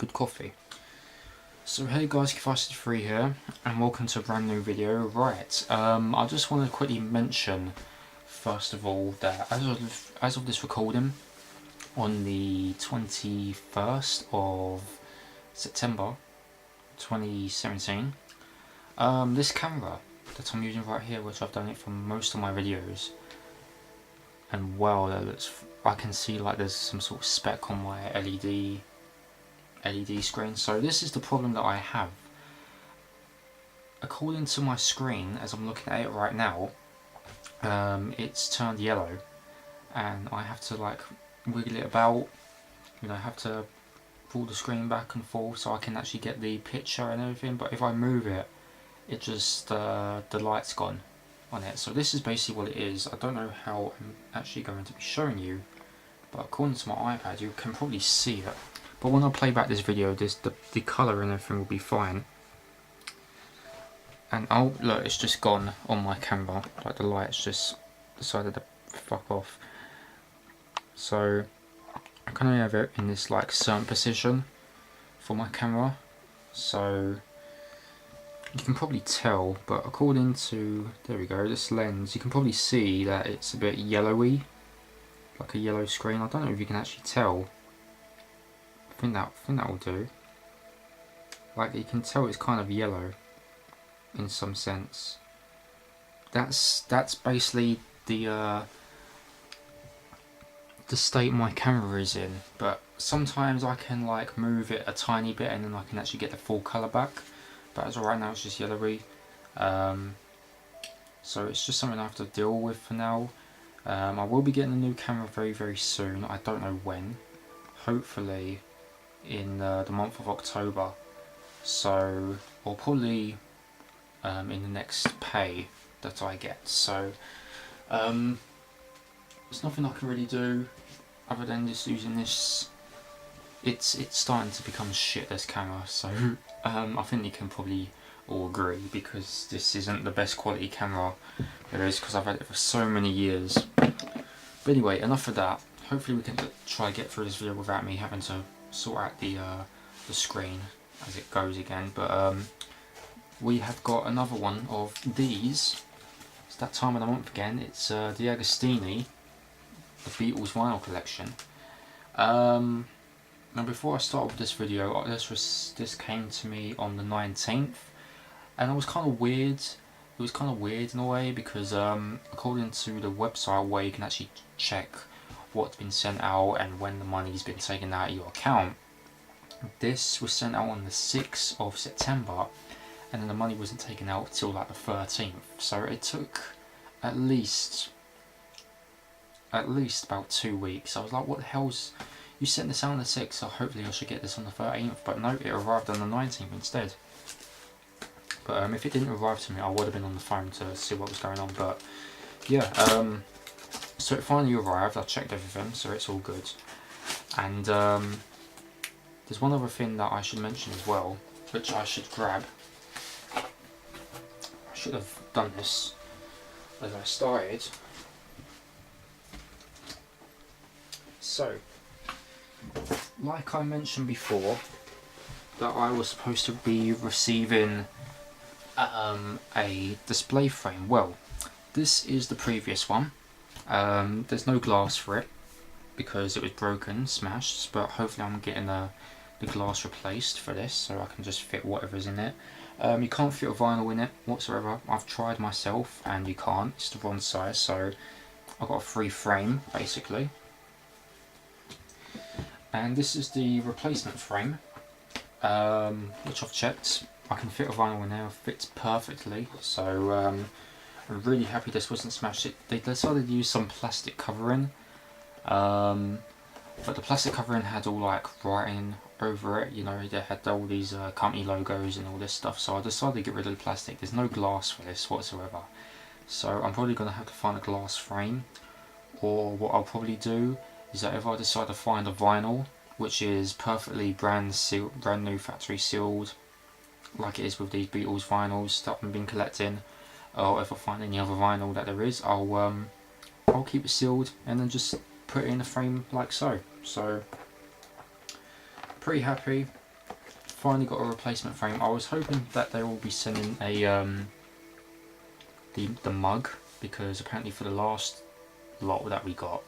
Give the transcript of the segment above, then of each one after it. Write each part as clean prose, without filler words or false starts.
good coffee. So hey guys, Capacity3 here, and welcome to a brand new video. Right, I just want to quickly mention, first of all, that as of this recording, on the 21st of September 2017, this camera that I'm using right here, which I've done it for most of my videos, and wow, I can see like there's some sort of speck on my LED screen. So this is the problem that I have. According to my screen, as I'm looking at it right now, it's turned yellow, and I have to like wiggle it about, I have to pull the screen back and forth so I can actually get the picture and everything. But if I move it, it just the light's gone on it. So this is basically what it is. I don't know how I'm actually going to be showing you, but according to my iPad you can probably see it. But when I play back this video, the colour and everything will be fine. And oh look, it's just gone on my camera. Like the light's just decided to fuck off. So I can only have it in this like certain position for my camera. So you can probably tell, but according to, there we go, this lens, you can probably see that it's a bit yellowy, like a yellow screen. I don't know if you can actually tell. I think that will do. Like you can tell it's kind of yellow in some sense. That's basically the state my camera is in. But sometimes I can like move it a tiny bit and then I can actually get the full colour back. But as of right now it's just yellowy. So it's just something I have to deal with for now. I will be getting a new camera very soon. I don't know when. Hopefully in the month of October, so, or probably in the next pay that I get. So there's nothing I can really do other than just using this. It's starting to become shit, this camera, so I think you can probably all agree, because this isn't the best quality camera there is, because I've had it for so many years. But anyway, enough of that. Hopefully we can try to get through this video without me having to sort out the screen as it goes again. But we have got another one of these. It's that time of the month again. It's the Agostini, the Beatles vinyl collection. Now before I start with this video, this came to me on the 19th, and it was kind of weird. It was kind of weird in a way, because according to the website where you can actually check what's been sent out and when the money's been taken out of your account, this was sent out on the 6th of September, and then the money wasn't taken out till like the 13th. So it took at least about 2 weeks. I was like, what the hell's, you sent this out on the 6th, so hopefully I should get this on the 13th. But no, it arrived on the 19th instead. But if it didn't arrive to me, I would have been on the phone to see what was going on. But yeah, so it finally arrived. I checked everything, so it's all good. And there's one other thing that I should mention as well, which I should grab. I should have done this as I started. So, like I mentioned before, that I was supposed to be receiving a display frame. Well, this is the previous one. There's no glass for it because it was broken, smashed, but hopefully I'm getting the glass replaced for this, so I can just fit whatever's in it. You can't fit a vinyl in it whatsoever. I've tried myself and you can't, it's the wrong size, so I've got a free frame basically. And this is the replacement frame, which I've checked. I can fit a vinyl in there, it fits perfectly, so I'm really happy this wasn't smashed. They decided to use some plastic covering, but the plastic covering had all like writing over it, they had all these company logos and all this stuff, so I decided to get rid of the plastic. There's no glass for this whatsoever, so I'm probably going to have to find a glass frame, or what I'll probably do is that if I decide to find a vinyl which is perfectly brand new factory sealed, like it is with these Beatles vinyls that I've been collecting, or if I find any other vinyl that there is, I'll keep it sealed and then just put it in a frame like so. So pretty happy. finally got a replacement frame. I was hoping that they will be sending a the mug, because apparently for the last lot that we got,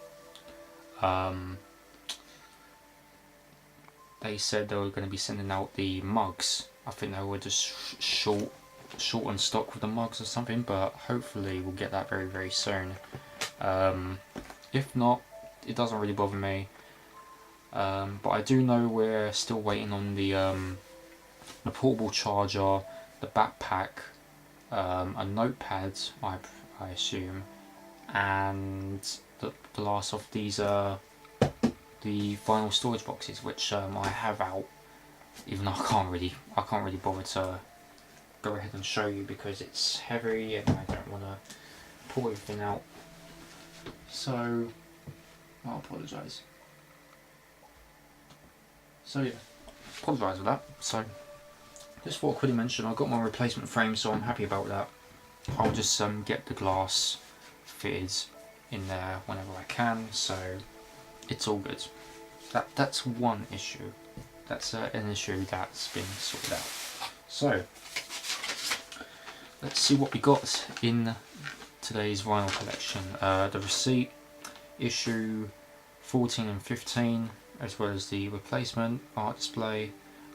they said they were going to be sending out the mugs. I think they were just short on stock with the mugs or something, but hopefully we'll get that very, very soon. If not, it doesn't really bother me. But I do know we're still waiting on the portable charger, the backpack, a notepad, I assume, and the last of these the vinyl storage boxes, which I have out, even though I can't really bother to go ahead and show you because it's heavy and I don't want to pull everything out. So I apologise. So yeah, apologise for that. So just thought I quickly mention, I got my replacement frame, so I'm happy about that. I'll just get the glass fitted in there whenever I can, so it's all good. That's one issue. That's an issue that's been sorted out. So let's see what we got in today's vinyl collection. The receipt, issue 14 and 15, as well as the replacement art display.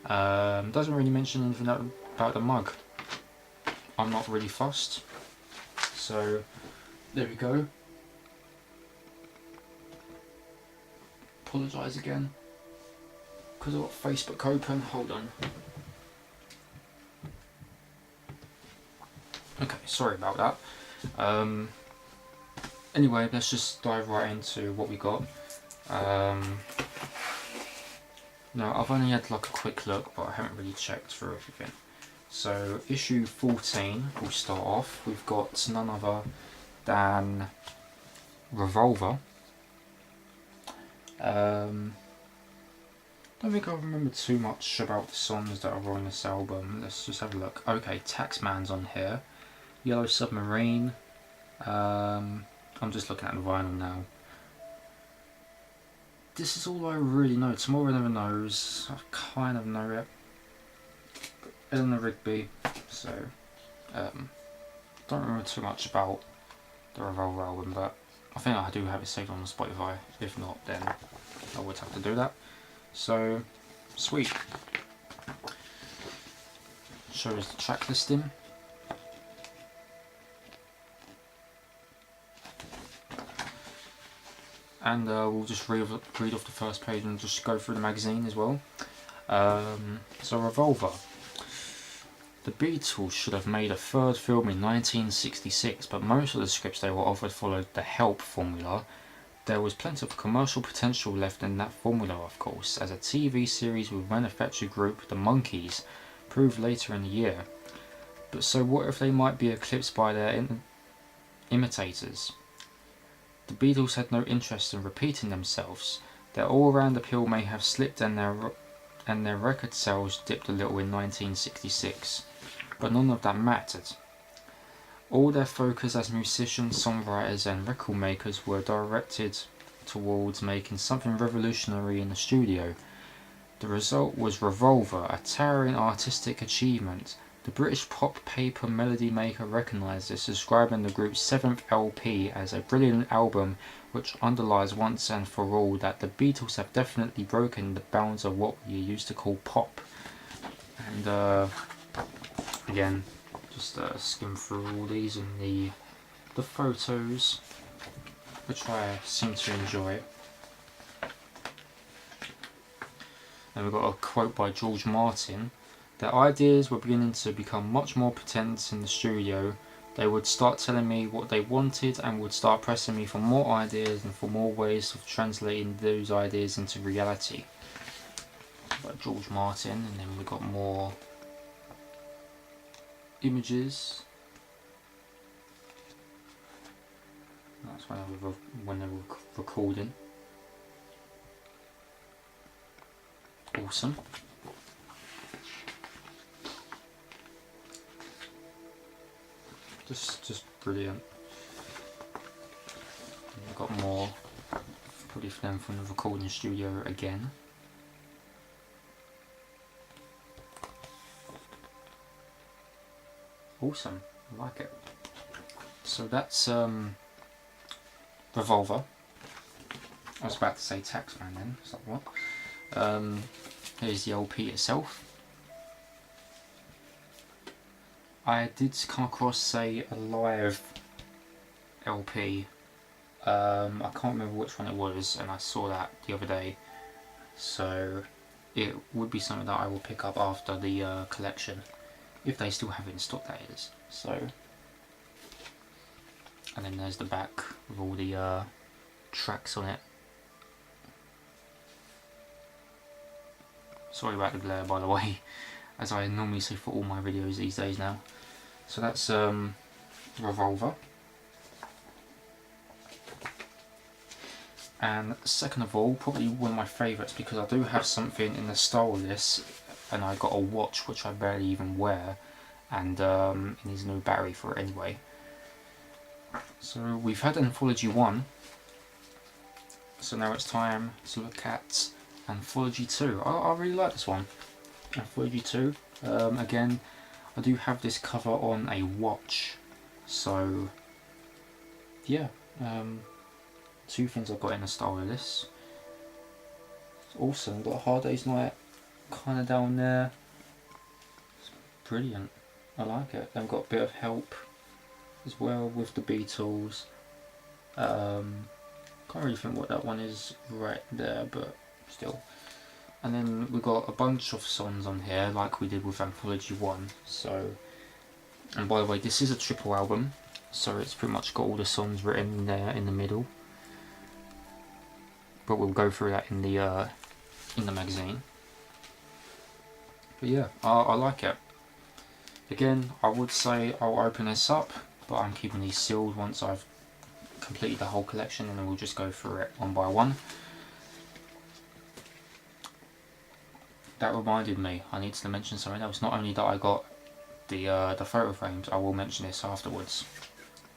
Doesn't really mention anything about the mug. I'm not really fussed. So there we go. Apologise again because I've got Facebook open. Hold on. Okay, sorry about that. Anyway, let's just dive right into what we got. Now, I've only had like a quick look, but I haven't really checked through everything. So, issue 14, we'll start off. We've got none other than Revolver. Don't think I remember too much about the songs that are on this album. Let's just have a look. Okay, Taxman's on here. Yellow Submarine. I'm just looking at the vinyl now. This is all I really know. Tomorrow Never Knows, I kind of know it. Eleanor Rigby, so don't remember too much about the Revolver album, but I think I do have it saved on Spotify. If not, then I would have to do that. So, sweet. Shows the track listing. And we'll just read off the first page and just go through the magazine as well. So Revolver. The Beatles should have made a third film in 1966, but most of the scripts they were offered followed the Help formula. There was plenty of commercial potential left in that formula, of course, as a TV series with manufacturer group The Monkees proved later in the year. But so what if they might be eclipsed by their imitators? The Beatles had no interest in repeating themselves. Their all-round appeal may have slipped and their record sales dipped a little in 1966, but none of that mattered. All their focus as musicians, songwriters and record makers were directed towards making something revolutionary in the studio. The result was Revolver, a towering artistic achievement. The British pop paper melody maker recognised this, describing the group's 7th LP as a brilliant album which underlies once and for all that the Beatles have definitely broken the bounds of what we used to call pop. And again, just skim through all these and the photos, which I seem to enjoy. And we've got a quote by George Martin. Their ideas were beginning to become much more potent in the studio. They would start telling me what they wanted and would start pressing me for more ideas and for more ways of translating those ideas into reality. By George Martin, and then we've got more images. That's when they were recording. Awesome. Just brilliant. And we've got more probably for them from the recording studio again. Awesome, I like it. So that's Revolver. I was about to say Taxman then, it's like what? Here's the LP itself. I did come across a live LP. I can't remember which one it was, and I saw that the other day. So it would be something that I will pick up after the collection, if they still have it in stock, that is. So, and then there's the back with all the tracks on it. Sorry about the glare, by the way, as I normally say for all my videos these days now. So that's Revolver. And second of all, probably one of my favourites, because I do have something in the style of this, and I got a watch which I barely even wear, and it needs a new battery for it anyway. So we've had Anthology 1, so now it's time to look at Anthology 2. I really like this one, Anthology 2. Again, I do have this cover on a watch, so yeah, two things I've got in the style of this. It's awesome, got a Hard Day's Night kind of down there. It's brilliant, I like it. They've got a bit of Help as well with the Beatles. Can't really think what that one is right there, but still. And then we've got a bunch of songs on here like we did with Anthology 1. So, and by the way, this is a triple album, so it's pretty much got all the songs written there in the middle, but we'll go through that in the magazine. But yeah, I like it. Again, I would say I'll open this up, but I'm keeping these sealed once I've completed the whole collection, and then we'll just go through it one by one. That reminded me, I needed to mention something else. Not only that I got the photo frames, I will mention this afterwards.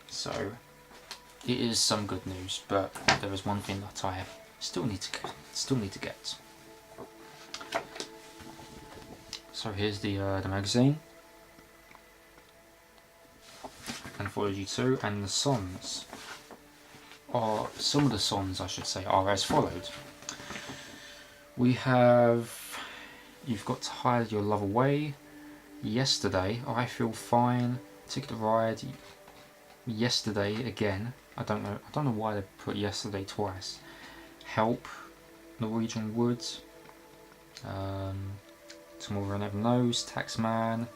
So it is some good news, but there is one thing that I still need to get. So here's the magazine, Anthology 2, and the songs are, some of the songs I should say, are as followed. We have You've Got to Hide Your Love Away, Yesterday, I Feel Fine, Ticket to Ride, Yesterday again. I don't know why they put Yesterday twice. Help, Norwegian Wood, Tomorrow Never Knows, Taxman.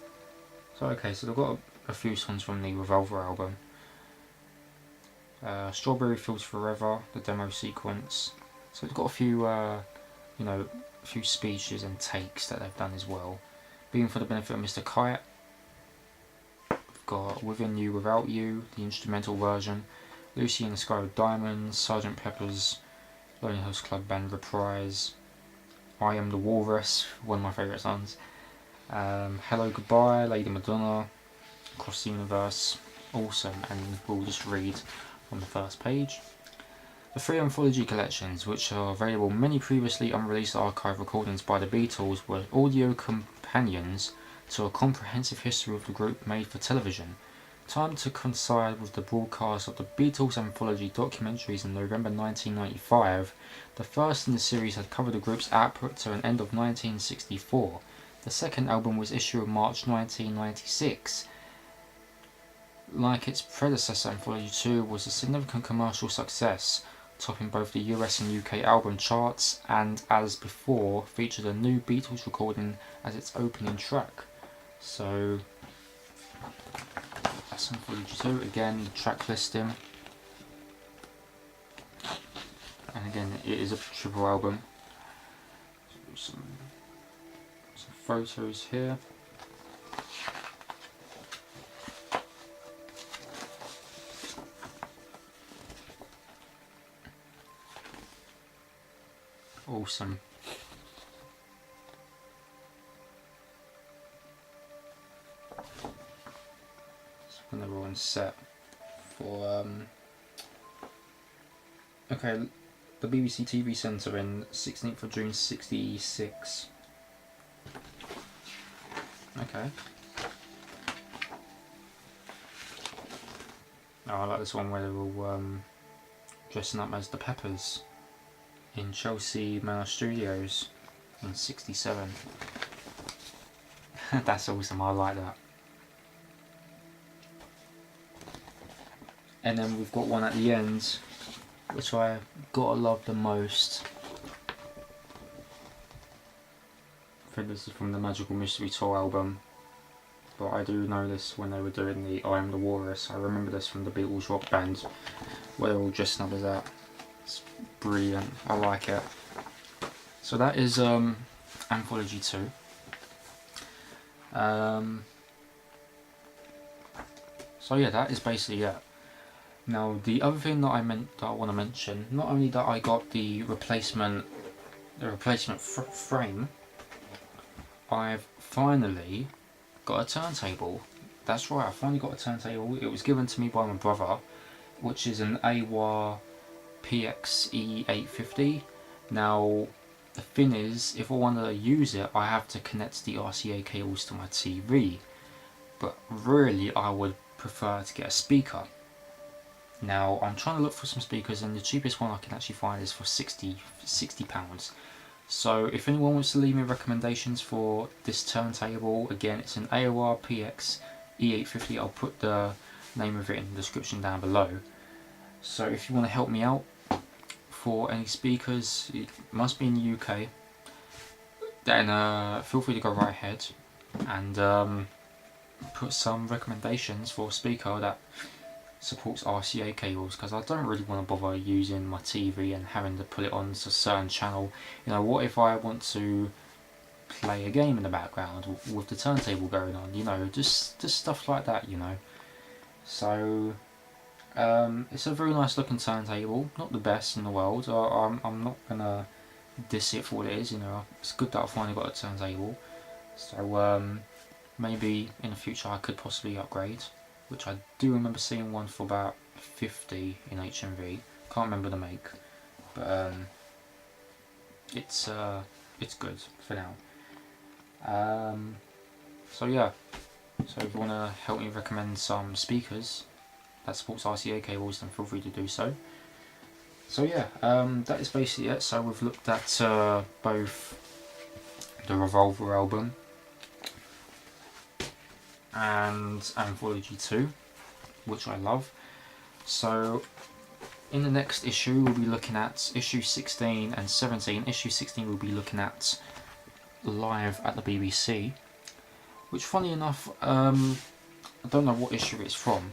So okay, so they've got a few songs from the Revolver album. Strawberry Fields Forever, the demo sequence. So they've got a few, a few speeches and takes that they've done as well. Being for the Benefit of Mr. Kite. We've got Within You, Without You, the instrumental version. Lucy in the Sky with Diamonds, Sgt. Pepper's Lonely Hearts Club Band reprise. I Am the Walrus, one of my favourite songs. Hello Goodbye, Lady Madonna, Across the Universe. Awesome, and we'll just read on the first page. The three anthology collections, which are available many previously unreleased archive recordings by the Beatles, were audio companions to a comprehensive history of the group made for television. Timed to coincide with the broadcast of the Beatles Anthology documentaries in November 1995, the first in the series had covered the group's output to an end of 1964. The second album was issued in March 1996. Like its predecessor, Anthology 2 was a significant commercial success, topping both the US and UK album charts, and as before, featured a new Beatles recording as its opening track. So that's Anthology 2. Again, the track listing, and again, it is a triple album. Some photos here. Awesome. So when everyone's set for okay, the BBC TV Centre in 16th of June 66. Okay. I like this one where they're all dressing up as the Peppers in Chelsea Manor Studios in '67. That's awesome, I like that. And then we've got one at the end, which I gotta love the most. I think this is from the Magical Mystery Tour album, but I do know this when they were doing the I Am the Walrus. I remember this from the Beatles rock band, where they're all dressed up as that. It's brilliant, I like it. So that is Anthology 2. So yeah, that is basically it. Now the other thing that I want to mention, not only that I got the replacement frame, I've finally got a turntable. That's right, I finally got a turntable. It was given to me by my brother, which is an AWA PXE850. Now the thing is, if I want to use it, I have to connect the RCA cables to my TV, but really I would prefer to get a speaker. Now I'm trying to look for some speakers, and the cheapest one I can actually find is for £60. So if anyone wants to leave me recommendations for this turntable, again it's an AOR PX E850. I'll put the name of it in the description down below. So if you want to help me out for any speakers, it must be in the UK, then feel free to go right ahead and put some recommendations for a speaker that supports RCA cables, because I don't really want to bother using my TV and having to put it on to a certain channel. You know, what if I want to play a game in the background with the turntable going on, you know, just stuff like that, you know. So it's a very nice looking turntable, not the best in the world. I'm not gonna diss it for what it is, you know. It's good that I finally got a turntable. So maybe in the future I could possibly upgrade, which I do remember seeing one for about 50 in HMV. Can't remember the make, but it's good for now. So yeah, so if you want to help me recommend some speakers that supports RCA cables, then feel free to do so. So yeah, that is basically it. So we've looked at both the Revolver album and Anthology 2, which I love. So in the next issue we'll be looking at issue 16 and 17. Issue 16 we'll be looking at Live at the BBC, which funny enough, I don't know what issue it's from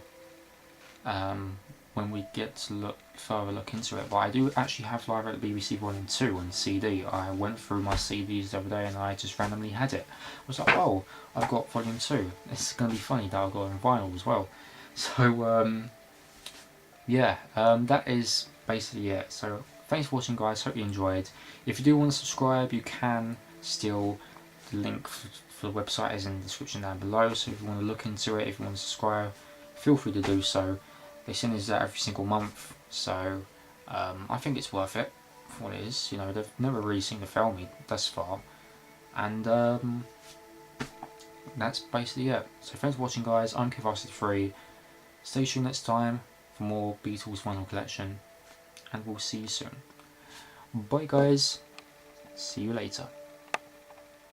when we get to further look into it, but I do actually have Live at the BBC Volume 2 on CD. I went through my CDs the other day and I just randomly had it. I was like, oh, I've got Volume 2. It's going to be funny that I've got it on vinyl as well. So yeah, that is basically it. So thanks for watching, guys. Hope you enjoyed. If you do want to subscribe, you can still. The link for the website is in the description down below, so if you want to look into it, if you want to subscribe, feel free to do so. They send us that every single month, so I think it's worth it for what it is. You know, they've never really seemed to fail me thus far, and that's basically it. So thanks for watching, guys. I'm Kev3. Stay tuned next time for more Beatles Vinyl Collection, and we'll see you soon. Bye, guys. See you later.